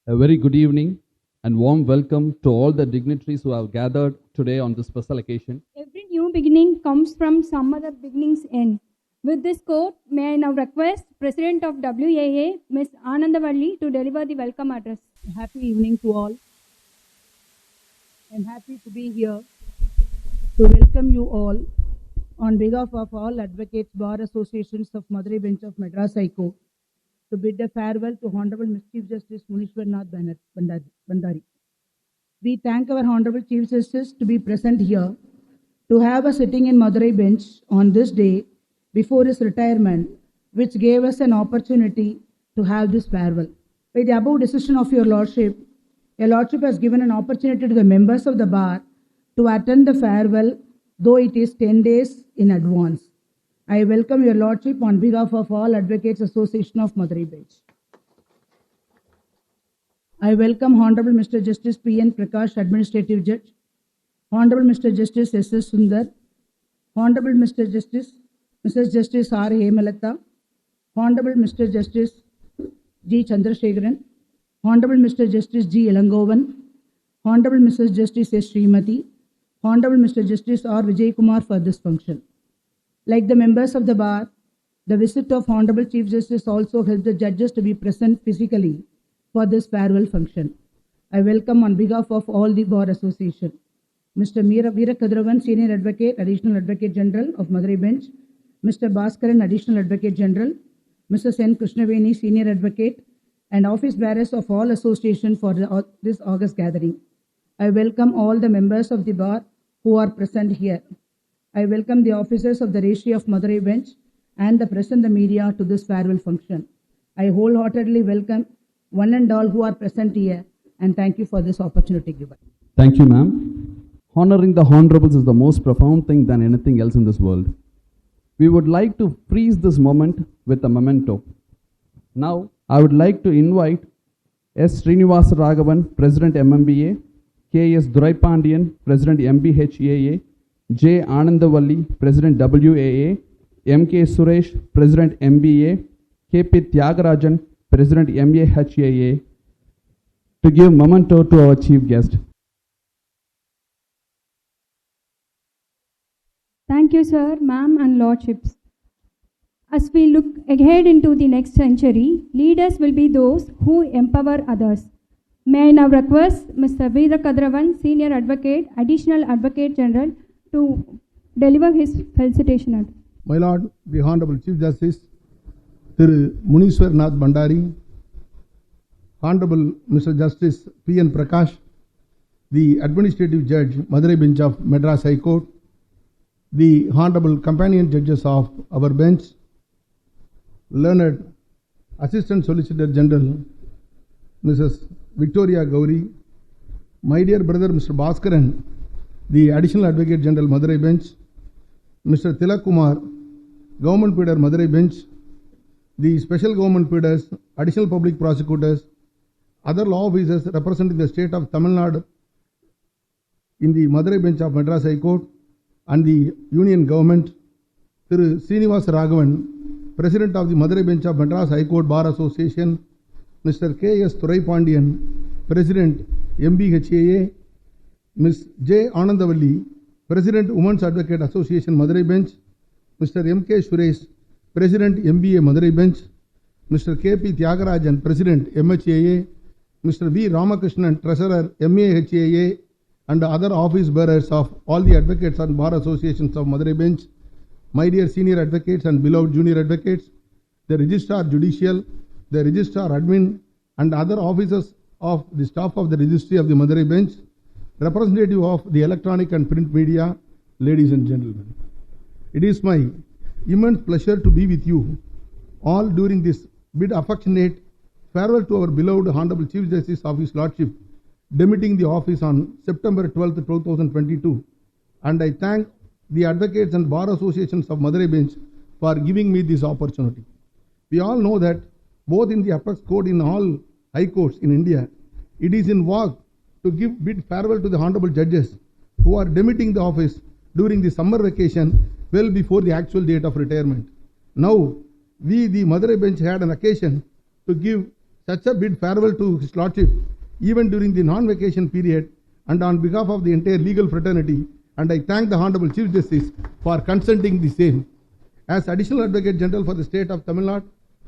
A very good evening and warm welcome to all the dignitaries who have gathered today on this special occasion. Every new beginning comes from some other beginning's end. With this quote, may I now request President of WAA, Ms. Anandavalli, to deliver the welcome address. Happy evening to all. I'm happy to be here to welcome you all on behalf of all Advocates Bar Associations of Madurai Bench of Madras High Court to bid a farewell to Hon'ble Mr. Chief Justice Munishwar Nath Bhandari. We thank our Hon'ble Chief Justice to be present here to have a sitting in Madurai Bench on this day before his retirement, which gave us an opportunity to have this farewell. By the above decision of your Lordship has given an opportunity to the members of the bar to attend the farewell, though it is 10 days in advance. I welcome your Lordship on behalf of all Advocates Association of Madurai Bench. I welcome Hon'ble Mr. Justice P.N. Prakash, Administrative Judge, Hon'ble Mr. Justice S.S. Sundar, Hon'ble Mr. Justice Mrs. Justice R. Hemalata, Hon'ble Mr. Justice G. Chandrasekharan, Hon'ble Mr. Justice G. Elangovan, Hon'ble Mrs. Justice S. Srimati, Hon'ble Mr. Justice R. Vijay Kumar for this function. Like the members of the bar, the visit of Hon'ble Chief Justice also helped the judges to be present physically for this farewell function. I welcome on behalf of all the Bar Association, Mr. Veera Kadravan, Senior Advocate, Additional Advocate General of Madurai Bench, Mr. Bhaskaran, Additional Advocate General, Mrs. N. Krishnaveni, Senior Advocate, and Office Bearers of all associations for this August gathering. I welcome all the members of the bar who are present here. I welcome the officers of the Registry of Madurai Bench and the press and the media to this farewell function. I wholeheartedly welcome one and all who are present here and thank you for this opportunity given. Thank you, ma'am. Honoring the Honorables is the most profound thing than anything else in this world. We would like to freeze this moment with a memento. Now, I would like to invite S. Srinivasa Raghavan, President MMBA, K. S. Duraipandian, President MBHAA, J. Anandavalli, President WAA, M. K. Suresh, President MBA, K. P. Tyagarajan, President MAHAA, to give memento to our chief guest. Thank you, sir, ma'am, and lordships. As we look ahead into the next century, leaders will be those who empower others. May I now request Mr. Veera Kadravan, Senior Advocate, Additional Advocate General, to deliver his felicitation address. My Lord, the Honorable Chief Justice, Thiru Munishwar Nath Bhandari, Honorable Mr. Justice P.N. Prakash, the Administrative Judge, Madurai Bench of Madras High Court, the Honorable Companion Judges of our bench, learned Assistant Solicitor General, Mrs. Victoria Gauri, my dear brother Mr. Bhaskaran, the Additional Advocate General, Madurai Bench, Mr. Tilak Kumar, Government Pleader, Madurai Bench, the Special Government Pleaders, Additional Public Prosecutors, other law officers representing the state of Tamil Nadu in the Madurai Bench of Madras High Court, and the Union Government, Thiru Srinivasa Raghavan, President of the Madurai Bench of Madras High Court Bar Association, Mr. K. S. Duraipandian, President MBHAA, Ms. J. Anandavalli, President Women's Advocate Association Madurai Bench, Mr. M. K. Suresh, President MBA Madurai Bench, Mr. K. P. Tyagarajan, President MHAA, Mr. V. Ramakrishnan, Treasurer MAHAA, and other office bearers of all the advocates and bar associations of Madurai Bench, my dear senior advocates and beloved junior advocates, the Registrar Judicial, the Registrar Admin, and other officers of the staff of the Registry of the Madurai Bench, representative of the electronic and print media, ladies and gentlemen. It is my immense pleasure to be with you all during this bid affectionate farewell to our beloved Honorable Chief Justice of His Lordship, demitting the office on September 12, 2022. And I thank the advocates and bar associations of Madurai Bench for giving me this opportunity. We all know that both in the apex court in all high courts in India, it is in vogue to bid farewell to the honorable judges who are demitting the office during the summer vacation well before the actual date of retirement. Now, we, the Madurai Bench, had an occasion to give such a bid farewell to His Lordship even during the non-vacation period and on behalf of the entire legal fraternity, and I thank the Honorable Chief Justice for consenting the same. As Additional Advocate General for the State of Tamil Nadu,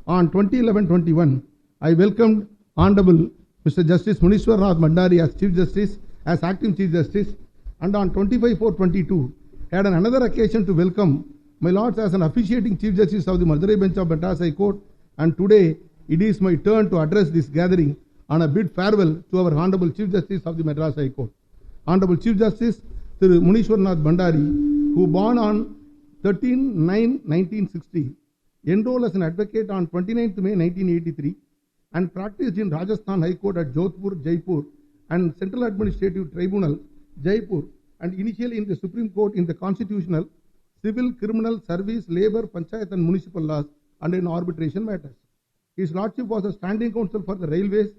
on 2011-21, I welcomed Hon'ble Mr. Justice Munishwar Nath Bhandari as Chief Justice, as Acting Chief Justice, and on 25/4/22, had another occasion to welcome my lords as an officiating Chief Justice of the Madurai bench of Madras High Court, and today it is my turn to address this gathering on a bid farewell to our Honorable Chief Justice of the Madras High Court. Honorable Chief Justice Thiru Munishwar Nath Bhandari, who born on 13/9/1960, enrolled as an advocate on 29th May 1983, and practiced in Rajasthan High Court at Jodhpur, Jaipur, and Central Administrative Tribunal, Jaipur, and initially in the Supreme Court in the Constitutional, Civil, Criminal, Service, Labour, Panchayat and Municipal Laws, and in arbitration matters. His Lordship was a standing counsel for the Railways,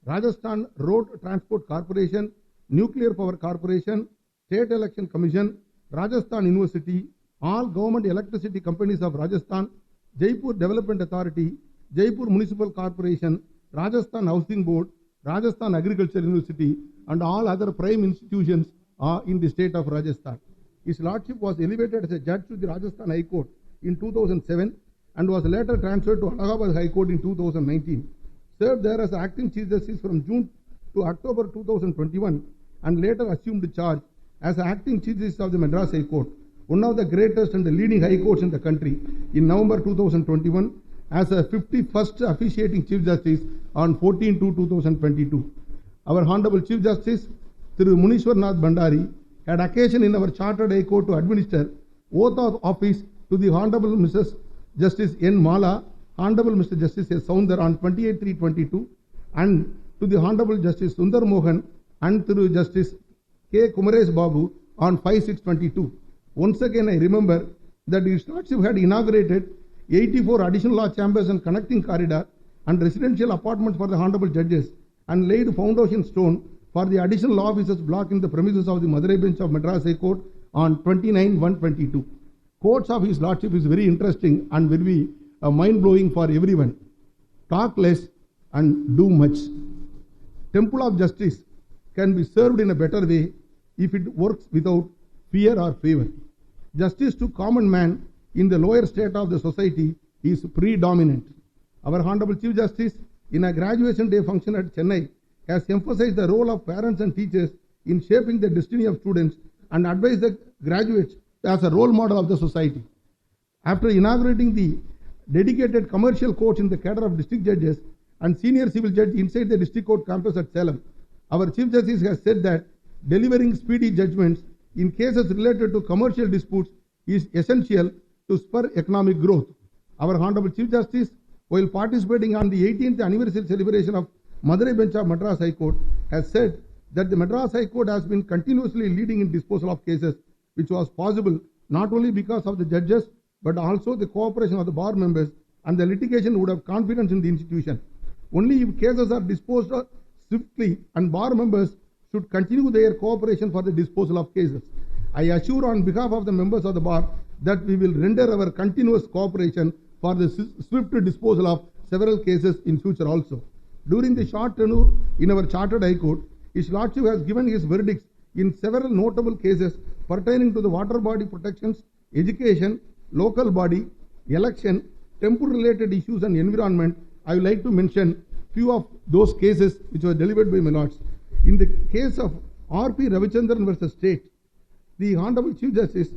Rajasthan Road Transport Corporation, Nuclear Power Corporation, State Election Commission, Rajasthan University, all government electricity companies of Rajasthan, Jaipur Development Authority, Jaipur Municipal Corporation, Rajasthan Housing Board, Rajasthan Agriculture University, and all other prime institutions in the state of Rajasthan. His Lordship was elevated as a judge to the Rajasthan High Court in 2007 and was later transferred to Allahabad High Court in 2019. Served there as Acting Chief Justice from June to October 2021 and later assumed charge as Acting Chief Justice of the Madras High Court, one of the greatest and the leading high courts in the country, in November 2021 as a 51st officiating Chief Justice on 14/2/2022. Our Honorable Chief Justice Thiru Munishwar Nath Bhandari had occasion in our Chartered High Court to administer oath of office to the Honorable Mrs. Justice N. Mala, Honorable Mr. Justice S. Soundar on 28/3/22, and to the Honorable Justice Sundar Mohan and through Justice K. Kumaresh Babu on 5/6/22. Once again, I remember that His Lordship had inaugurated 84 additional law chambers and connecting corridor and residential apartments for the Honorable Judges, and laid foundation stone for the additional law officers block in the premises of the Madurai bench of Madras High Court on 29/1/22. Quotes of His Lordship is very interesting and will be mind-blowing for everyone. Talk less and do much. Temple of justice can be served in a better way if it works without fear or favor. Justice to common man in the lower state of the society is predominant. Our Honorable Chief Justice, in a graduation day function at Chennai, has emphasized the role of parents and teachers in shaping the destiny of students and advised the graduates as a role model of the society. After inaugurating the dedicated commercial courts in the cadre of district judges and senior civil judge inside the district court campus at Salem, our Chief Justice has said that delivering speedy judgments in cases related to commercial disputes is essential to spur economic growth. Our Honorable Chief Justice, while participating on the 18th anniversary celebration of Madurai bench of Madras High Court, has said that the Madras High Court has been continuously leading in disposal of cases, which was possible not only because of the judges but also the cooperation of the bar members, and the litigation would have confidence in the institution. Only if cases are disposed of swiftly, and bar members should continue their cooperation for the disposal of cases. I assure on behalf of the members of the bar that we will render our continuous cooperation for the swift disposal of several cases in future also. During the short tenure in our Chartered High Court, His Lordship has given his verdicts in several notable cases pertaining to the water body protections, education, local body, election, temple-related issues and environment. I would like to mention few of those cases which were delivered by my lords. In the case of R.P. Ravichandran versus State, the Honorable Chief Justice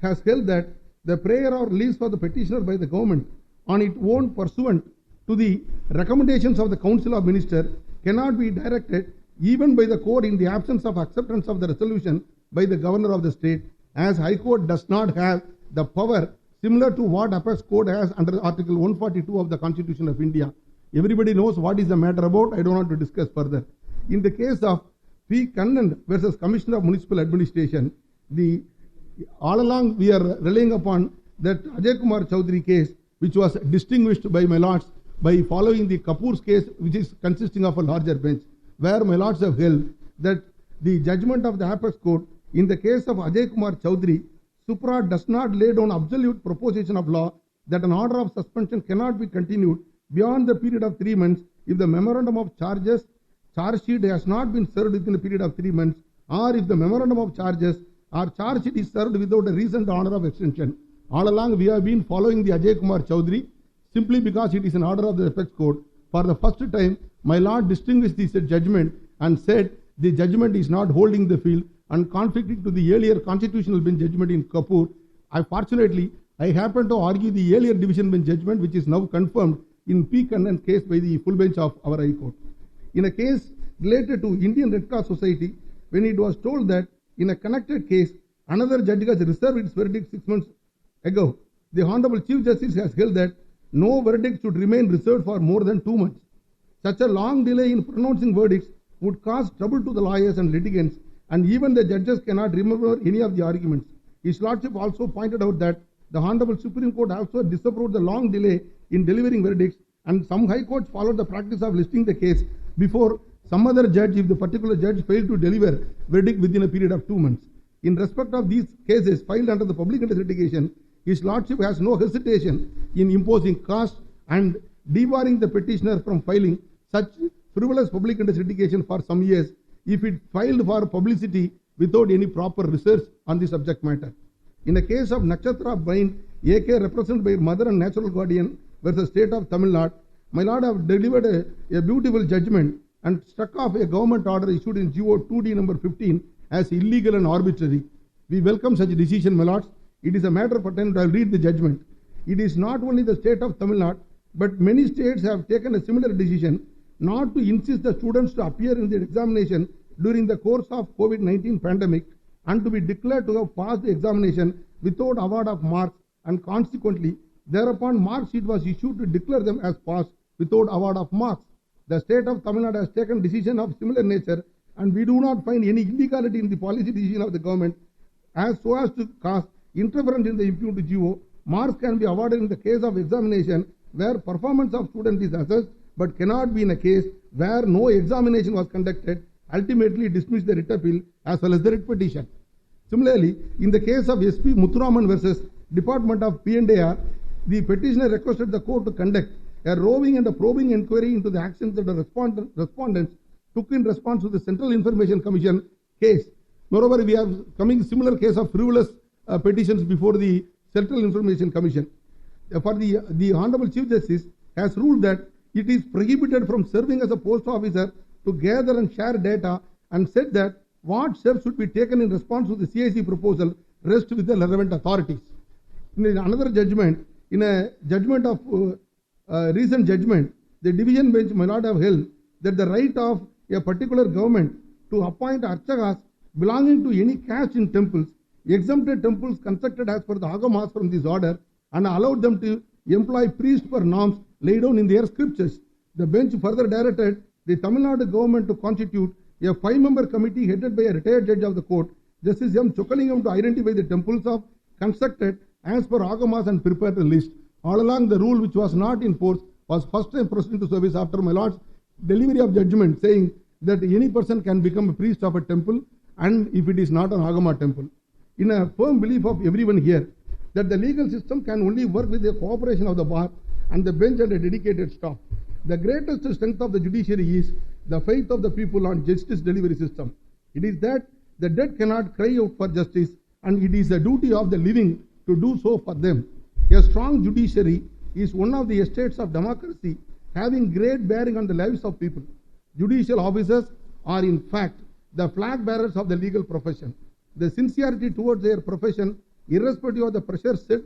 has held that the prayer or release for the petitioner by the government on its own pursuant to the recommendations of the Council of Ministers cannot be directed even by the court in the absence of acceptance of the resolution by the governor of the state, as High Court does not have the power similar to what Apex Court has under Article 142 of the Constitution of India. Everybody knows what is the matter about. I don't want to discuss further. In the case of P. Kannan versus Commissioner of Municipal Administration, all along we are relying upon that Ajay Kumar Chowdhury case, which was distinguished by my lords by following the Kapoor's case, which is consisting of a larger bench, where my lords have held that the judgment of the Apex Court in the case of Ajay Kumar Chowdhury, Supra does not lay down absolute proposition of law that an order of suspension cannot be continued beyond the period of 3 months if the memorandum of charge sheet has not been served within a period of 3 months, or if the memorandum of charges or charge sheet is served without a recent order of extension. All along we have been following the Ajay Kumar Chaudhary simply because it is an order of the Apex Court. For the first time, my Lord distinguished this judgment and said the judgment is not holding the field and conflicting to the earlier constitutional bench judgment in Kapoor. Fortunately, I happen to argue the earlier division bench judgment, which is now confirmed in P. Kannan case by the full bench of our High Court. In a case related to Indian Red Cross Society, when it was told that in a connected case, another judge has reserved its verdict 6 months ago, the Honorable Chief Justice has held that no verdict should remain reserved for more than 2 months. Such a long delay in pronouncing verdicts would cause trouble to the lawyers and litigants, and even the judges cannot remember any of the arguments. His Lordship also pointed out that the Honorable Supreme Court also disapproved the long delay in delivering verdicts, and some High Courts followed the practice of listing the case before some other judge if the particular judge failed to deliver verdict within a period of 2 months. In respect of these cases filed under the public interest litigation, His Lordship has no hesitation in imposing costs and debarring the petitioner from filing such frivolous public interest litigation for some years if it filed for publicity without any proper research on the subject matter. In the case of Nakshatra Bind, AK represented by Mother and Natural Guardian versus State of Tamil Nadu, my Lord have delivered a beautiful judgment and struck off a government order issued in GO 2D number 15 as illegal and arbitrary. We welcome such a decision, my Lords. It is a matter for time to read the judgment. It is not only the state of Tamil Nadu, but many states have taken a similar decision not to insist the students to appear in the examination during the course of COVID-19 pandemic and to be declared to have passed the examination without award of marks, and consequently, thereupon mark sheet was issued to declare them as passed without award of marks. The state of Tamil Nadu has taken decision of similar nature, and we do not find any illegality in the policy decision of the government as so as to cause interference in the imputed GO. Marks can be awarded in the case of examination where performance of student is assessed, but cannot be in a case where no examination was conducted, ultimately dismiss the writ appeal as well as the writ petition. Similarly, in the case of SP Muthuraman versus Department of P&AR, the petitioner requested the court to conduct a roving and a probing inquiry into the actions that the respondents took in response to the Central Information Commission case. Moreover, we have coming similar case of frivolous petitions before the Central Information Commission. For the Honorable Chief Justice has ruled that it is prohibited from serving as a post officer to gather and share data, and said that what steps should be taken in response to the CIC proposal rest with the relevant authorities. In another judgment, in a judgment of recent judgment, the division bench may not have held that the right of a particular government to appoint archakas belonging to any caste in temples exempted temples constructed as per the agamas from this order and allowed them to employ priests per norms laid down in their scriptures. The bench further directed the Tamil Nadu government to constitute a 5-member committee headed by a retired judge of the court, Justice M. Chokalingam, to identify the temples of constructed as per agamas and prepare a list. All along, the rule which was not in force was first time thrust into service after my Lord's delivery of judgment, saying that any person can become a priest of a temple, and if it is not an agama temple. In a firm belief of everyone here that the legal system can only work with the cooperation of the bar and the bench and a dedicated staff. The greatest strength of the judiciary is the faith of the people on justice delivery system. It is that the dead cannot cry out for justice, and it is the duty of the living to do so for them. A strong judiciary is one of the estates of democracy, having great bearing on the lives of people. Judicial officers are in fact the flag bearers of the legal profession. The sincerity towards their profession, irrespective of the pressure, set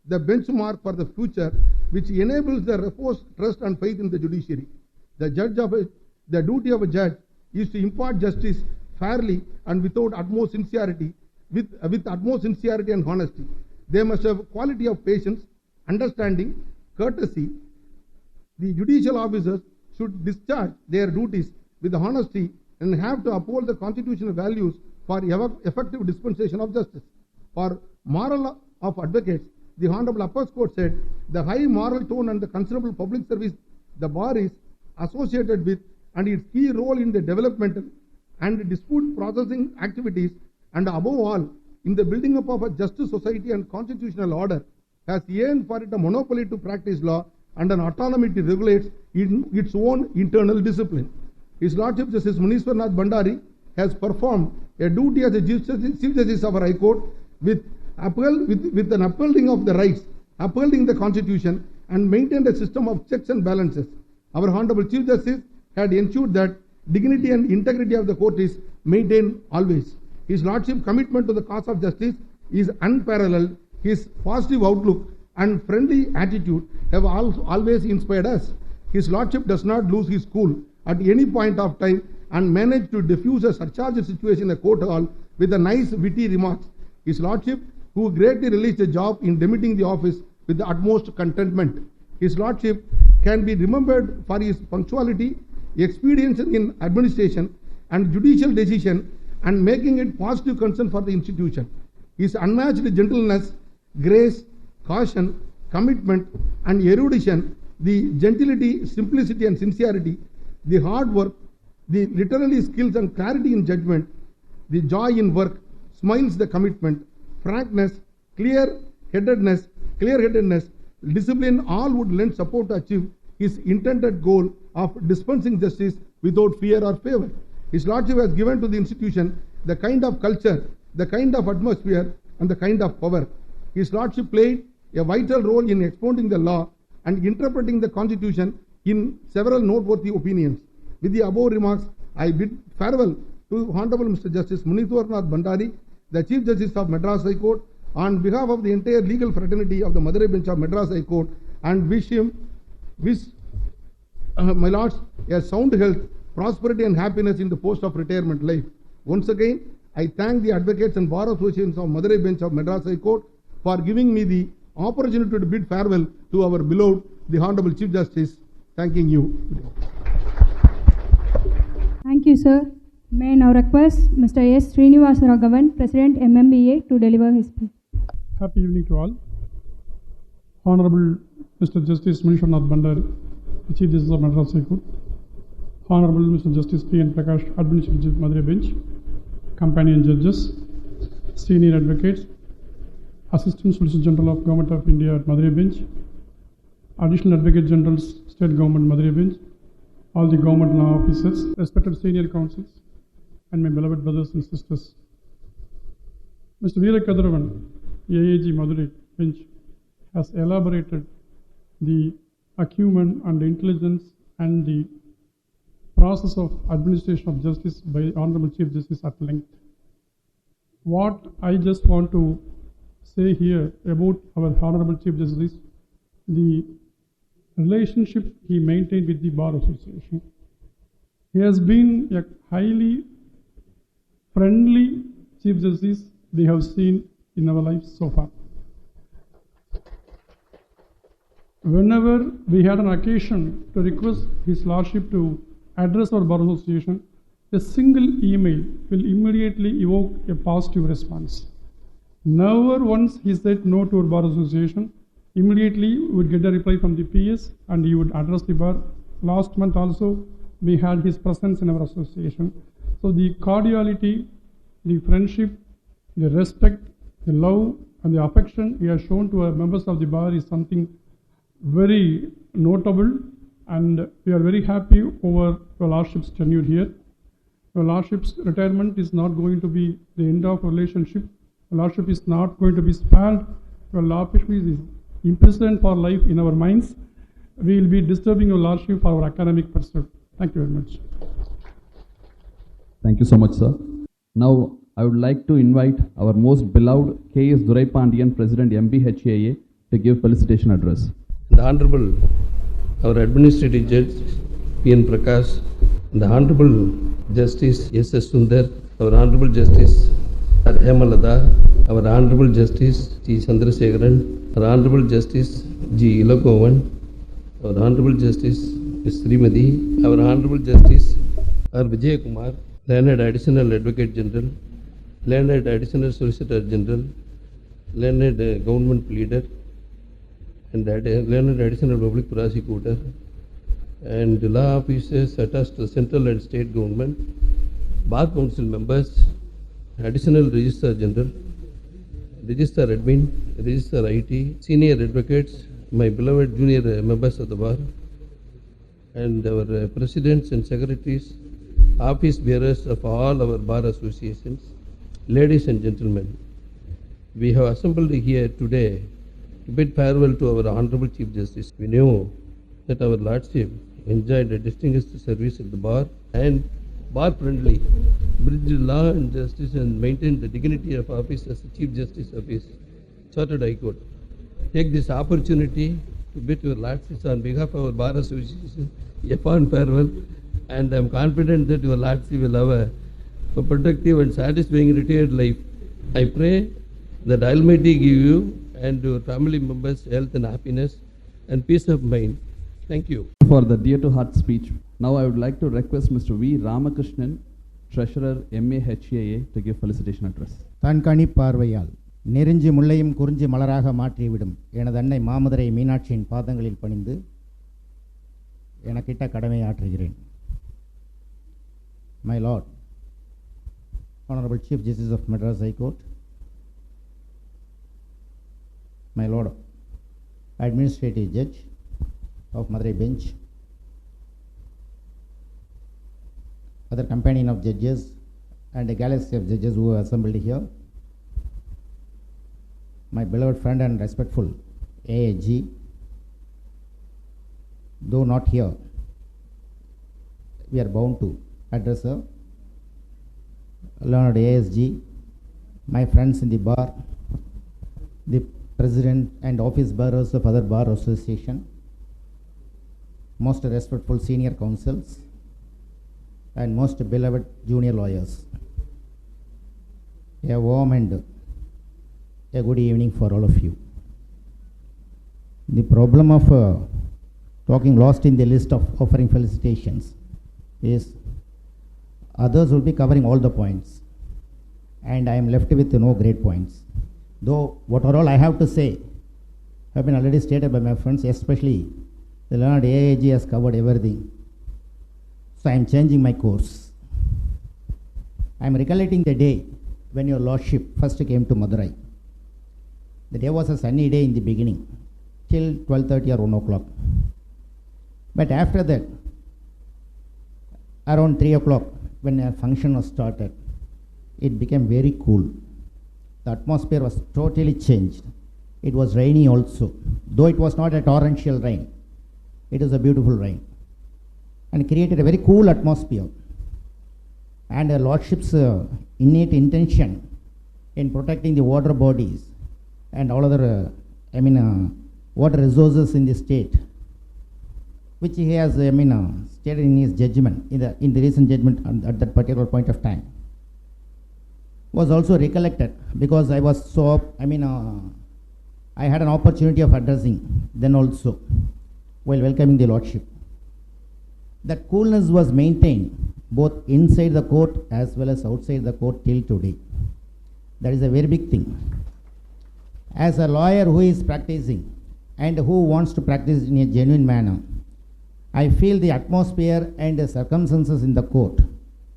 the benchmark for the future, which enables the reposed trust and faith in the judiciary. The duty of a judge is to impart justice fairly and without utmost sincerity, with utmost sincerity and honesty. They must have quality of patience, understanding, courtesy. The judicial officers should discharge their duties with honesty and have to uphold the constitutional values for effective dispensation of justice. For moral of advocates, the Honorable Apex Court said the high moral tone and the considerable public service the bar is associated with, and its key role in the developmental and dispute processing activities, and above all in the building up of a justice society and constitutional order, has aimed for it a monopoly to practice law and an autonomy to regulate its own internal discipline. His Lordship Justice Munishwar Nath Bhandari has performed a duty as a Chief Justice of our High Court with an upholding of the rights, upholding the Constitution, and maintained a system of checks and balances. Our Honorable Chief Justice had ensured that dignity and integrity of the court is maintained always. His Lordship's commitment to the cause of justice is unparalleled. His positive outlook and friendly attitude have always inspired us. His Lordship does not lose his cool at any point of time and managed to diffuse a surcharged situation in a court hall with a nice witty remarks. His Lordship, who greatly relished the job in demeaning the office with the utmost contentment. His Lordship can be remembered for his punctuality, experience in administration and judicial decision, and making it positive concern for the institution. His unmatched gentleness, grace, caution, commitment, and erudition, the gentility, simplicity, and sincerity, the hard work, the literary skills and clarity in judgment, the joy in work, smiles the commitment, frankness, clear-headedness, discipline, all would lend support to achieve his intended goal of dispensing justice without fear or favor. His Lordship has given to the institution the kind of culture, the kind of atmosphere, and the kind of power. His Lordship played a vital role in expounding the law and interpreting the Constitution in several noteworthy opinions. With the above remarks, I bid farewell to Hon'ble Mr. Justice Munishwar Nath Bhandari, the Chief Justice of Madras High Court, on behalf of the entire legal fraternity of the Madurai bench of Madras High Court, and wish my lords a sound health, prosperity and happiness in the post of retirement life. Once again, I thank the advocates and bar associations of Madurai bench of Madras High Court for giving me the opportunity to bid farewell to our beloved, the Honorable Chief Justice. Thanking you. Thank you, sir. May I now request Mr. S. Srinivasa Raghavan, President MMBA, to deliver his speech. Happy evening to all. Honorable Mr. Justice Munishwar Nath Bhandari, the Chief Justice of Madras High Court. Honorable Mr. Justice P.N. Prakash, Administrative Madurai Bench, companion judges, senior advocates, Assistant Solicitor General of Government of India at Madurai Bench, Additional Advocate Generals, State Government Madurai Bench, all the government law officers, respected senior counsels, and my beloved brothers and sisters. Mr. Veera Kadaravan, AAG Madurai Bench, has elaborated the acumen and the intelligence and the process of administration of justice by Honorable Chief Justice at length. What I just want to say here about our Honorable Chief Justice, the relationship he maintained with the Bar Association. He has been a highly friendly Chief Justice we have seen in our lives so far. Whenever we had an occasion to request His Lordship to address our Bar Association, a single email will immediately evoke a positive response. Never once he said no to our Bar Association. Immediately we would get a reply from the PS and he would address the bar. Last month also we had his presence in our association. So the cordiality, the friendship, the respect, the love and the affection he has shown to our members of the bar is something very notable, and we are very happy over your Lordship's tenure here. Your Lordship's retirement is not going to be the end of relationship. Your Lordship is not going to be spared. Your Lordship is imprisoned for life in our minds. We will be disturbing your Lordship for our academic pursuit. Thank you very much. Thank you so much, sir. Now, I would like to invite our most beloved K.S. Duraipandian, President MBHAA, to give felicitation address. The Honorable, our Administrative Judge P.N. Prakash, the Honorable Justice S.S. Sundar, our Honorable Justice R. Hemalata, our Honorable Justice T. Chandrasekharan, our Honorable Justice G. Ilakovan, our Honorable Justice S. Srimati, our Honorable Justice R. Vijay Kumar, Learned Additional Advocate General, Learned Additional Solicitor General, Learned Government Pleader, and Learned Additional Public Prosecutor, and law officers attached to central and state government, Bar Council members, Additional Registrar General, Registrar Admin, Registrar IT, Senior Advocates, my beloved junior members of the bar, and our presidents and secretaries, office bearers of all our bar associations, ladies and gentlemen, we have assembled here today to bid farewell to our Honorable Chief Justice. We know that our Lordship enjoyed a distinguished service at the bar and bar friendly, bridged law and justice and maintained the dignity of office as the Chief Justice of his Chartered High Court. Take this opportunity to bid your Lordships on behalf of our Bar Association a fond farewell, and I am confident that your Lordship will have a productive and satisfying retired life. I pray that Almighty give you and your family members health and happiness and peace of mind. Thank you. For the dear to heart speech, now I would like to request Mr. V. Ramakrishnan, Treasurer MAHAA, to give felicitation address. தான்காணி பார்வையால் நெருஞ்சி முல்லையும் குறிஞ்சி மலராக மாற்றிவிடும் எனது அன்னை மாமதுரை மீனாட்சியின் பாதங்களில் பணிந்து எனக்கிட்ட கடமை ஆற்றுகிறேன். My Lord, Honorable Chief Justice of Madras High Court, my Lord, Administrative Judge of Madurai Bench, other companion of judges and a galaxy of judges who are assembled here, my beloved friend and respectful AAG, though not here, we are bound to address her, learned ASG, my friends in the bar, the president and office bearers of other bar association, most respectful senior counsels, and most beloved junior lawyers. A warm and a good evening for all of you. The problem of talking lost in the list of offering felicitations is others will be covering all the points and I am left with no great points. Though what all I have to say have been already stated by my friends, especially the learned AAG has covered everything. So I am changing my course. I am recollecting the day when your Lordship first came to Madurai. The day was a sunny day in the beginning, till 12:30 or 1 o'clock. But after that, around 3 o'clock, when a function was started, it became very cool. The atmosphere was totally changed. It was rainy also. Though it was not a torrential rain, it was a beautiful rain. And created a very cool atmosphere. And the Lordship's innate intention in protecting the water bodies and all other, water resources in the state, which he has, stated in his judgment, in the recent judgment at that particular point of time, was also recollected because I was so, I had an opportunity of addressing then also while welcoming the Lordship. That coolness was maintained both inside the court as well as outside the court till today. That is a very big thing. As a lawyer who is practicing and who wants to practice in a genuine manner, I feel the atmosphere and the circumstances in the court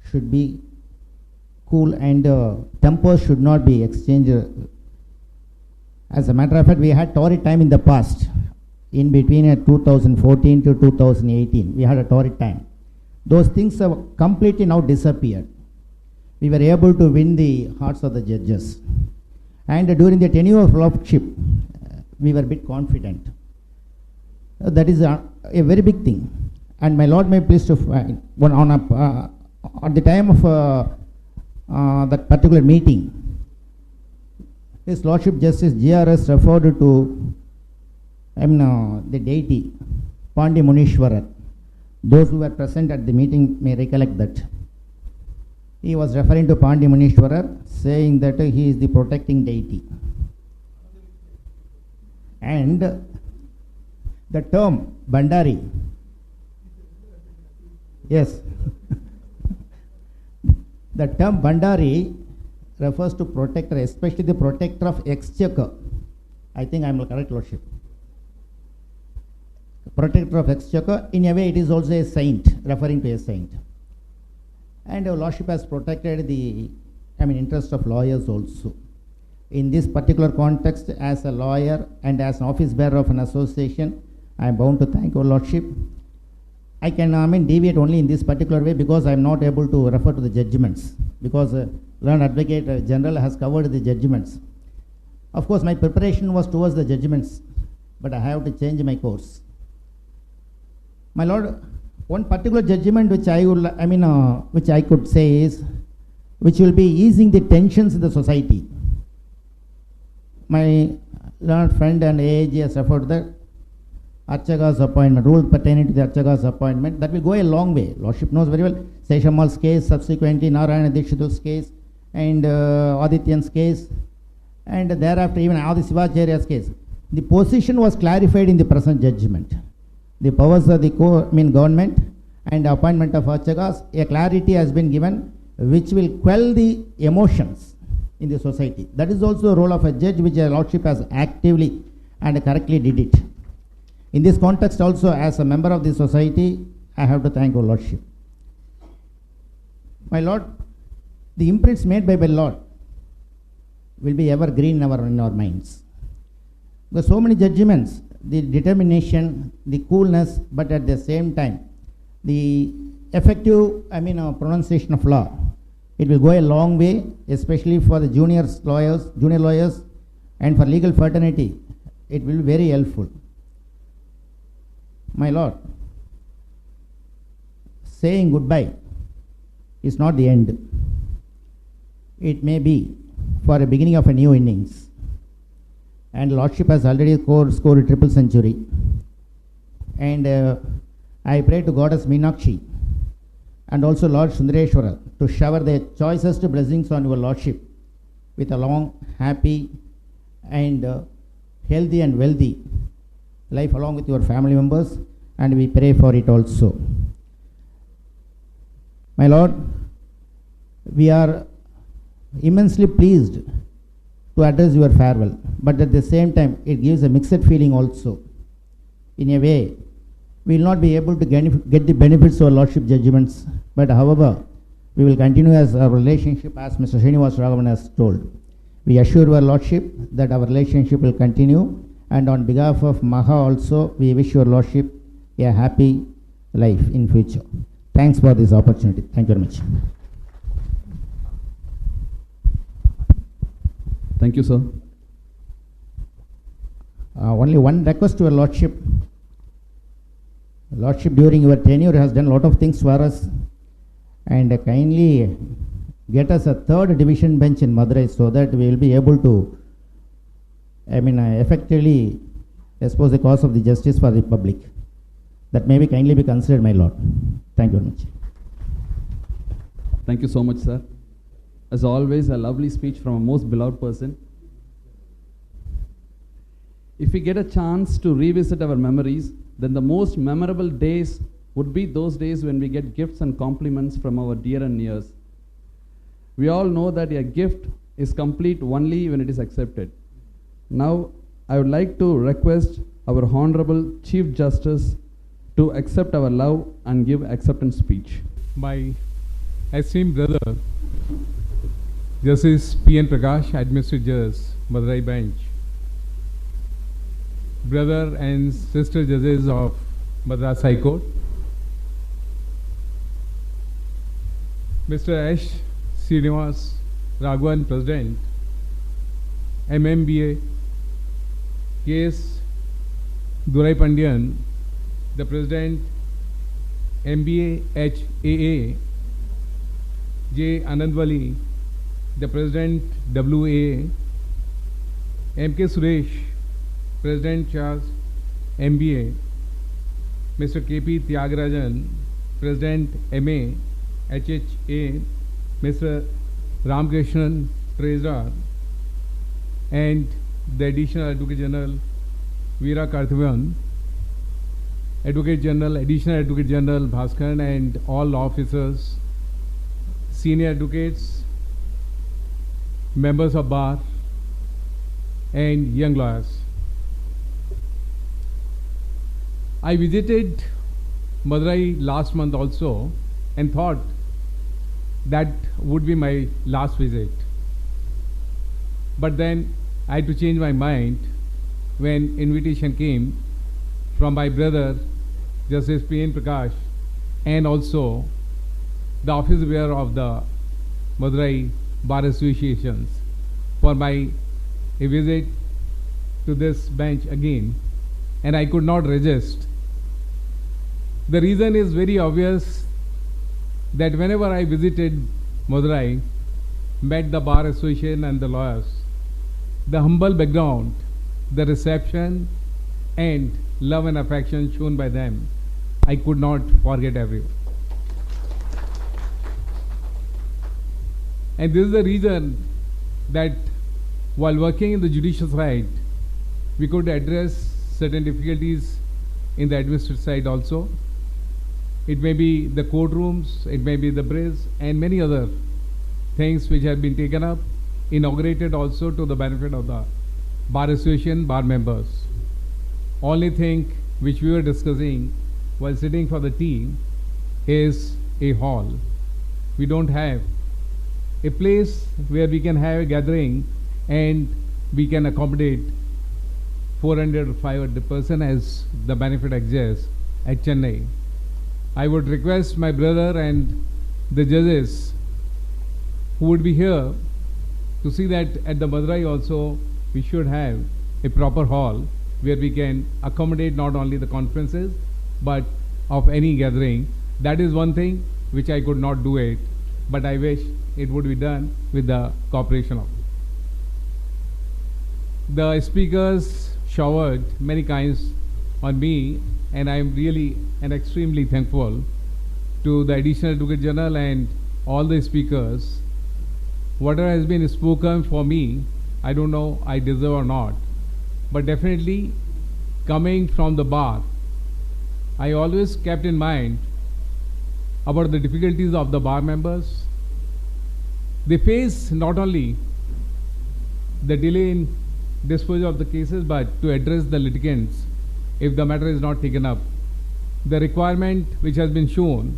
should be cool and tempers should not be exchanged. As a matter of fact, we had torrid time in the past. In between 2014 to 2018, we had a torrid time. Those things have completely now disappeared. We were able to win the hearts of the judges. And during the tenure of Lordship, we were a bit confident. That is a very big thing. And my Lord may please to find, at the time of that particular meeting, His Lordship Justice GRS referred to the deity, Pandi Munishwar. Those who were present at the meeting may recollect that. He was referring to Pandi Munishwar, saying that he is the protecting deity. And the term Bhandari, yes, the term Bhandari refers to protector, especially the protector of exchequer. I think I am correct, Lordship. Protector of exchequer, in a way it is also a saint, referring to a saint. And our Lordship has protected the interest of lawyers also. In this particular context, as a lawyer and as an office bearer of an association, I am bound to thank your Lordship. I can deviate only in this particular way because I am not able to refer to the judgments, because Learned Advocate General has covered the judgments. Of course, my preparation was towards the judgments, but I have to change my course. My Lord, one particular judgment which which I could say is, which will be easing the tensions in the society. My learned friend and AAG has referred the Archaga's appointment, rule pertaining to the Archaga's appointment. That will go a long way. Lordship knows very well. Seshamal's case, subsequently Narayana Dikshitul's case, and Adityan's case, and thereafter even Adi Sivacharya's case. The position was clarified in the present judgment. The powers of the government and the appointment of Archagas, a clarity has been given which will quell the emotions in the society. That is also the role of a judge, which a Lordship has actively and correctly did it. In this context also, as a member of the society, I have to thank your Lordship. My Lord, the imprints made by my Lord will be evergreen in our minds. There are so many judgments, the determination, the coolness, but at the same time, the effective pronunciation of law. It will go a long way, especially for the junior lawyers, and for legal fraternity. It will be very helpful. My Lord, saying goodbye is not the end. It may be for a beginning of a new innings. And Lordship has already scored a triple century. And I pray to Goddess Meenakshi and also Lord Sundareshwara to shower their choicest blessings on your Lordship with a long, happy and healthy and wealthy life along with your family members, and we pray for it also. My Lord, we are immensely pleased to address your farewell, but at the same time it gives a mixed feeling also. In a way, we will not be able to get the benefits of our Lordship judgments, but however, we will continue as our relationship, as Mr. Srinivas Raghavan has told. We assure your Lordship that our relationship will continue, and on behalf of MAHAA also, we wish your Lordship a happy life in future. Thanks for this opportunity. Thank you very much. Thank you, sir. Only one request to your Lordship. Lordship, during your tenure, has done a lot of things for us, and kindly get us a 3rd division bench in Madurai so that we will be able to effectively expose the cause of the justice for the public. That may be kindly be considered, my Lord. Thank you very much. Thank you so much, sir. As always, a lovely speech from a most beloved person. If we get a chance to revisit our memories, then the most memorable days would be those days when we get gifts and compliments from our dear and nears. We all know that a gift is complete only when it is accepted. Now, I would like to request our Honorable Chief Justice to accept our love and give acceptance speech. My esteemed brother, Justice P.N. Prakash, Administrative Judge, Madurai Bench, brother and sister judges of Madras High Court, Mr. H. Srinivas Raghavan, President, MMBA, K.S. Durai Pandian, the President, MBHAA, J. Anandwali, the President, WA, M.K. Suresh, President Charles, MBA, Mr. K.P. Tyagarajan, President, MA, HHA, Mr. Ramkrishnan, Treasurer, and the Additional Advocate General, Veera Karthivan, Advocate General, Additional Advocate General Bhaskaran, and all officers, senior advocates, members of bar, and young lawyers. I visited Madurai last month also and thought that would be my last visit. But then I had to change my mind when invitation came from my brother, Justice P.N. Prakash, and also the office bearer of the Madurai Bar Associations for a visit to this bench again, and I could not resist. The reason is very obvious that whenever I visited Madurai, met the Bar Association and the lawyers, the humble background, the reception and love and affection shown by them, I could not forget everyone. And this is the reason that while working in the judicial side, we could address certain difficulties in the administrative side also. It may be the courtrooms, it may be the bridge, and many other things which have been taken up, inaugurated also to the benefit of the Bar Association, bar members. Only thing which we were discussing while sitting for the tea is a hall. We don't have a place where we can have a gathering and we can accommodate 400 or 500 person as the benefit exists at Chennai. I would request my brother and the judges who would be here to see that at the Madurai also we should have a proper hall where we can accommodate not only the conferences but of any gathering. That is one thing which I could not do it, but I wish it would be done with the cooperation of. The speakers showered many kinds on me, and I am really and extremely thankful to the Additional Advocate General and all the speakers. Whatever has been spoken for me, I don't know I deserve or not, but definitely coming from the bar, I always kept in mind about the difficulties of the bar members. They face not only the delay in disposal of the cases, but to address the litigants if the matter is not taken up. The requirement which has been shown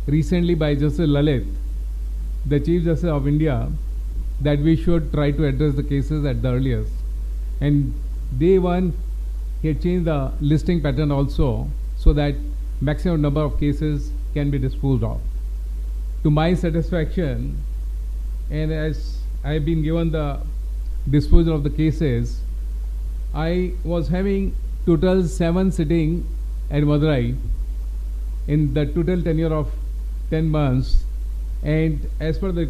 recently by Justice Lalit, the Chief Justice of India, that we should try to address the cases at the earliest. And day one, he had changed the listing pattern also so that maximum number of cases can be disposed of. To my satisfaction, and as I have been given the disposal of the cases, I was having total 7 sitting at Madurai in the total tenure of 10 months, and as per the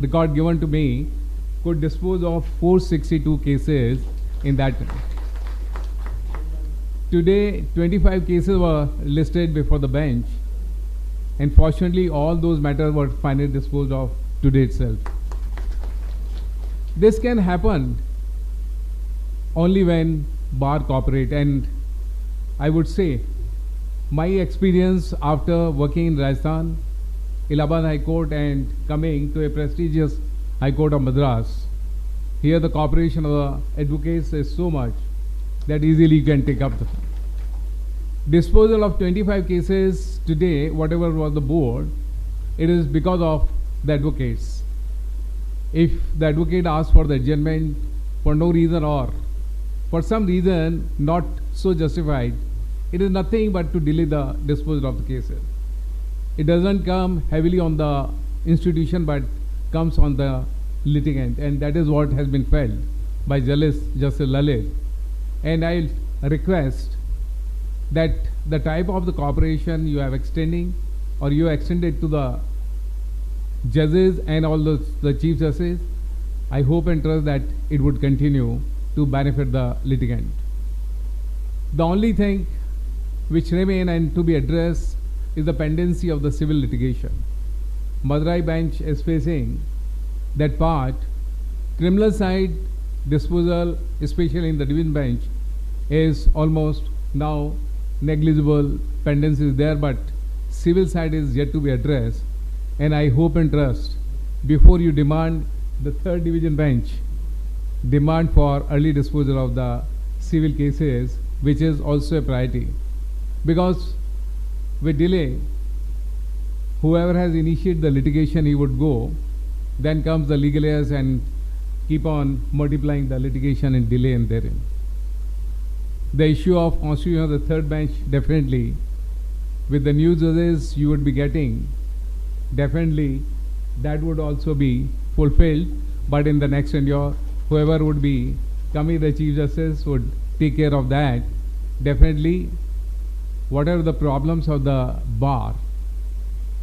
record given to me, could dispose of 462 cases in that time. Today, 25 cases were listed before the bench, and fortunately all those matters were finally disposed of today itself. This can happen only when bar cooperate, and I would say my experience after working in Rajasthan, Allahabad High Court and coming to a prestigious High Court of Madras, here the cooperation of the advocates is so much that easily you can take up the disposal of 25 cases today, whatever was the board, it is because of the advocates. If the advocate asks for the adjournment for no reason or for some reason not so justified, it is nothing but to delay the disposal of the cases. It doesn't come heavily on the institution but comes on the litigant, and that is what has been felt by Justice Lalit. And I request that the type of the cooperation you have extending or you extended to the judges and all the chief justices, I hope and trust that it would continue to benefit the litigant. The only thing which remain and to be addressed is the pendency of the civil litigation. Madurai bench is facing that part. Criminal side disposal, especially in the division bench, is almost now negligible. Pendency is there, but civil side is yet to be addressed. And I hope and trust, before you demand the 3rd division bench, demand for early disposal of the civil cases, which is also a priority. Because with delay, whoever has initiated the litigation, he would go. Then comes the legal heirs and keep on multiplying the litigation and delay in therein. The issue of constitution of the third bench, definitely, with the new judges you would be getting, definitely that would also be fulfilled, but in the next tenure, whoever would be coming the Chief Justice would take care of that. Definitely, whatever the problems of the bar,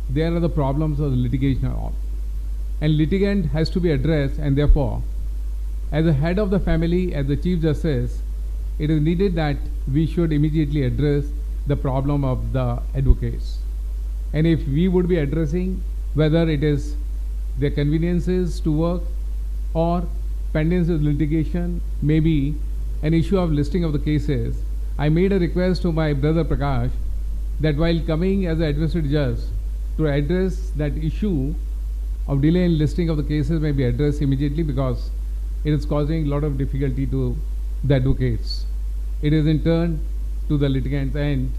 there are the problems of the litigation and all. And litigant has to be addressed, and therefore, as a head of the family, as the Chief Justice, it is needed that we should immediately address the problem of the advocates. And if we would be addressing whether it is their conveniences to work or pendence of litigation, maybe an issue of listing of the cases, I made a request to my brother Prakash that while coming as an administrative judge to address that issue of delay in listing of the cases may be addressed immediately, because it is causing a lot of difficulty to the advocates. It is in turn to the litigants, and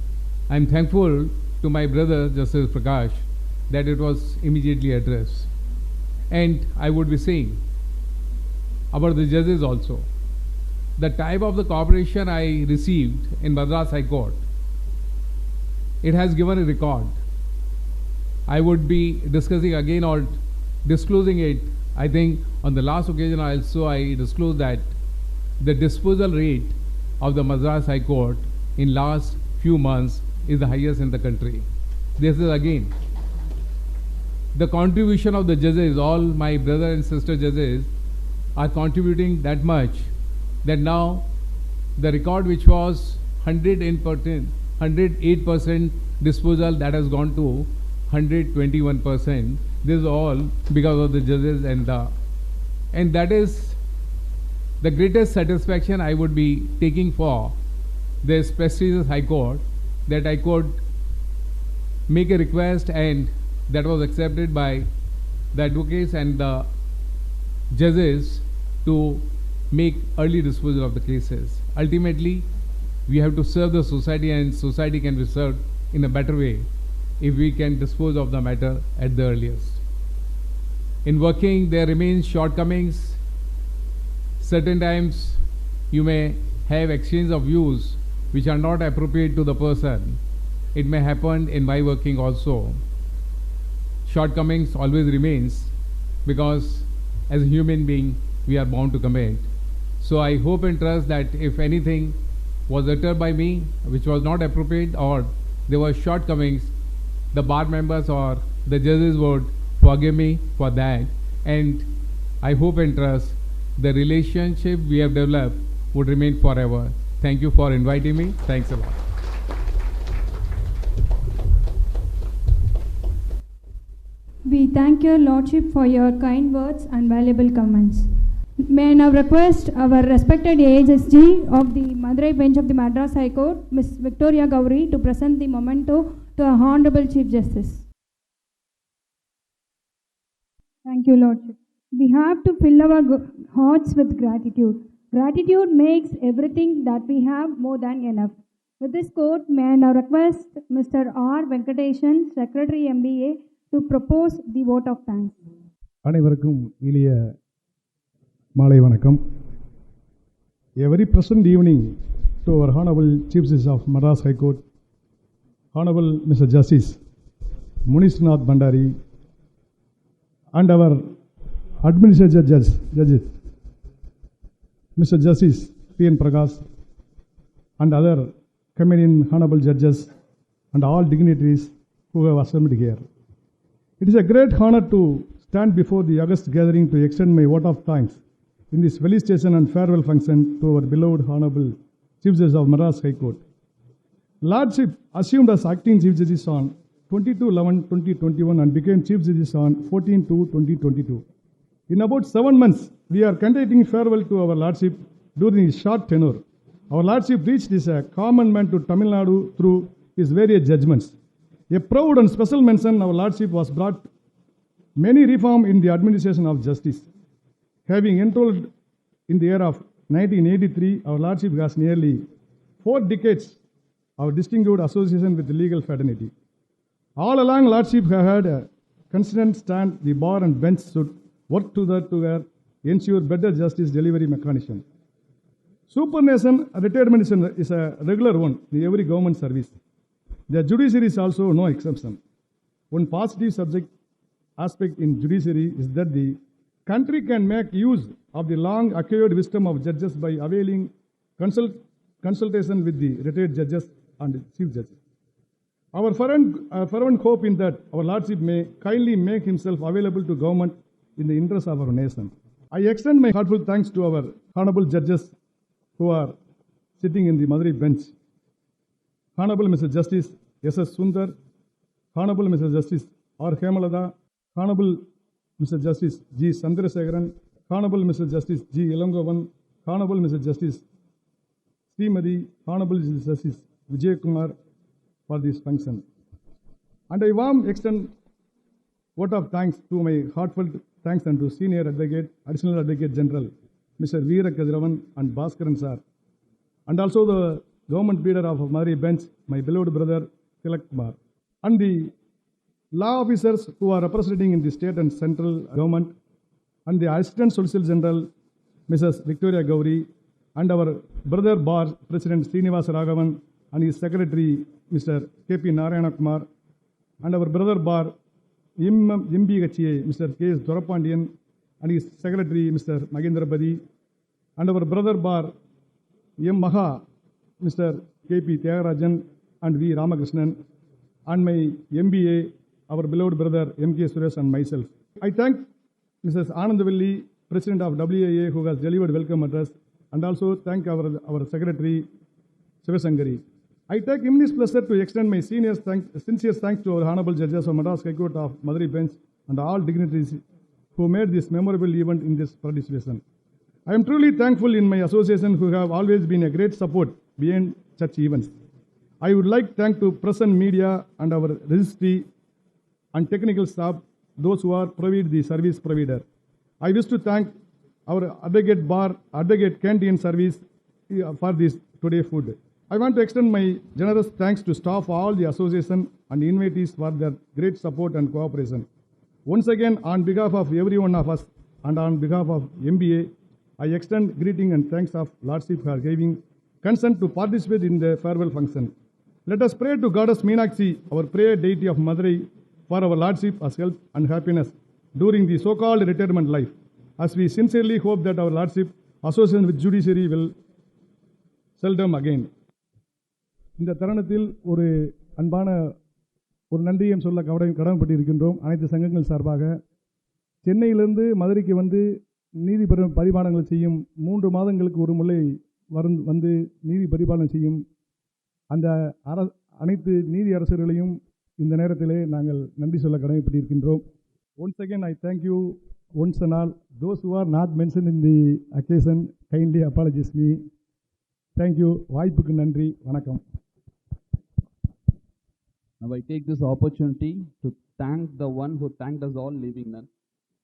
I am thankful to my brother Justice Prakash that it was immediately addressed. And I would be saying about the judges also. The type of the cooperation I received in Madras High Court, it has given a record. I would be discussing again or disclosing it. I think on the last occasion also I disclosed that the disposal rate of the Madras High Court in last few months is the highest in the country. This is again the contribution of the judges. All my brother and sister judges are contributing that much that now the record which was 108% disposal, that has gone to 121%. This is all because of the judges, and that is the greatest satisfaction I would be taking for this prestigious High Court, that I could make a request and that was accepted by the advocates and the judges to make early disposal of the cases. Ultimately, we have to serve the society, and society can be served in a better way if we can dispose of the matter at the earliest. In working, there remains shortcomings. Certain times you may have exchange of views which are not appropriate to the person. It may happen in my working also. Shortcomings always remains, because as a human being we are bound to commit. So I hope and trust that if anything was uttered by me which was not appropriate or there were shortcomings, the bar members or the judges would forgive me for that. And I hope and trust the relationship we have developed would remain forever. Thank you for inviting me. Thanks a lot. We thank your Lordship for your kind words and valuable comments. May I now request our respected AHSG of the Madurai bench of the Madras High Court, Ms. Victoria Gauri, to present the memento to our Honorable Chief Justice. Thank you, Lordship. We have to fill our hearts with gratitude. Gratitude makes everything that we have more than enough. With this quote, may I now request Mr. R. Venkatesan, Secretary MBA, to propose the vote of thanks. அனைவருக்கும் இனிய மாலை வணக்கம். A very pleasant evening to our Hon'ble Chief Justice of Madras High Court, Hon'ble Mr. Justice Munishwar Nath Bhandari, and our administrative judges, Mr. Justice P.N. Prakash, and other committed Hon'ble judges, and all dignitaries who have assembled here. It is a great honor to stand before the august gathering to extend my vote of thanks in this felicitation and farewell function to our beloved Hon'ble Chief Justice of Madras High Court. Lordship assumed as acting Chief Justice on 22/11/2021 and became Chief Justice on 14/2/2022. In about 7 months, we are conducting farewell to our Lordship during his short tenure. Our Lordship reached as a common man to Tamil Nadu through his various judgments. A proud and special mention, our Lordship was brought many reform in the administration of justice. Having enrolled in the year of 1983, our Lordship has nearly 4 decades of distinguished association with the legal fraternity. All along, Lordship have had a consistent stand. The bar and bench should work together ensure better justice delivery mechanism. Superannuation retirement is a regular one in every government service. The judiciary is also no exception. One positive subject aspect in judiciary is that the country can make use of the long acquired wisdom of judges by availing consultation with the retired judges and chief judges. Our fervent hope in that our Lordship may kindly make himself available to government in the interest of our nation. I extend my heartfelt thanks to our honorable judges who are sitting in the Madurai bench. Honorable Mr. Justice S.S. Sundar, Honorable Mr. Justice R. Hemalada, Honorable Mr. Justice G. Sandrasegaran, Honorable Mr. Justice G. Ilangovan, Honorable Mr. Justice Srimadi, Honorable Justice Vijay Kumar for this function. And I warm extend vote of thanks to my heartfelt thanks and to Senior Advocate, Additional Advocate General, Mr. Veera Kadiravan and Bhaskaran sir, and also the government leader of Madurai bench, my beloved brother Tilak Kumar, and the law officers who are representing in the state and central government, and the Assistant Solicitor General, Mrs. Victoria Gauri, and our brother bar President Srinivasa Raghavan and his secretary, Mr. K.P. Narayana Kumar, and our brother bar MBHAA, Mr. K.S. Dorapandian, and his secretary, Mr. Magendra Badi, and our brother bar MAHAA, Mr. K.P. Tyagarajan and V. Ramakrishnan, and my MBA, our beloved brother M.K. Suresh and myself. I thank Mrs. Anandavalli, President of WAA, who has delivered welcome address, and also thank our Secretary, Sivasangari. I take immense pleasure to extend my sincere thanks to our Honorable Judges of Madras High Court of Madurai Bench and all dignitaries who made this memorable event in this participation. I am truly thankful in my association who have always been a great support behind such events. I would like to thank to press and media and our registry and technical staff, those who are provide the service provider. I wish to thank our advocate bar, advocate canteen service for this today food. I want to extend my generous thanks to staff, all the association and invitees for their great support and cooperation. Once again, on behalf of every one of us and on behalf of MBA, I extend greeting and thanks of Lordship for giving consent to participate in the farewell function. Let us pray to Goddess Meenakshi, our prayer deity of Madurai, for our Lordship as health and happiness during the so-called retirement life, as we sincerely hope that our Lordship association with judiciary will seldom again. இந்த தருணத்தில் ஒரு அன்பான ஒரு நன்றியும் சொல்ல கடமைப்பட்டிருக்கின்றோம். அனைத்து சங்கங்கள் சார்பாக சென்னையிலிருந்து மதுரைக்கு வந்து நீதி பரிபாலனங்கள் செய்யும் 3 மாதங்களுக்கு ஒரு முறை வந்து நீதி பரிபாலனம் செய்யும் அந்த அனைத்து நீதி அரசர்களையும் இந்த நேரத்திலே நாங்கள் நன்றி சொல்ல கடமைப்பட்டிருக்கின்றோம். Once again I thank you once and all. Those who are not mentioned in the occasion kindly apologize me. Thank you. வாய்ப்புக்கு நன்றி. வணக்கம். Now I take this opportunity to thank the one who thanked us all leaving none.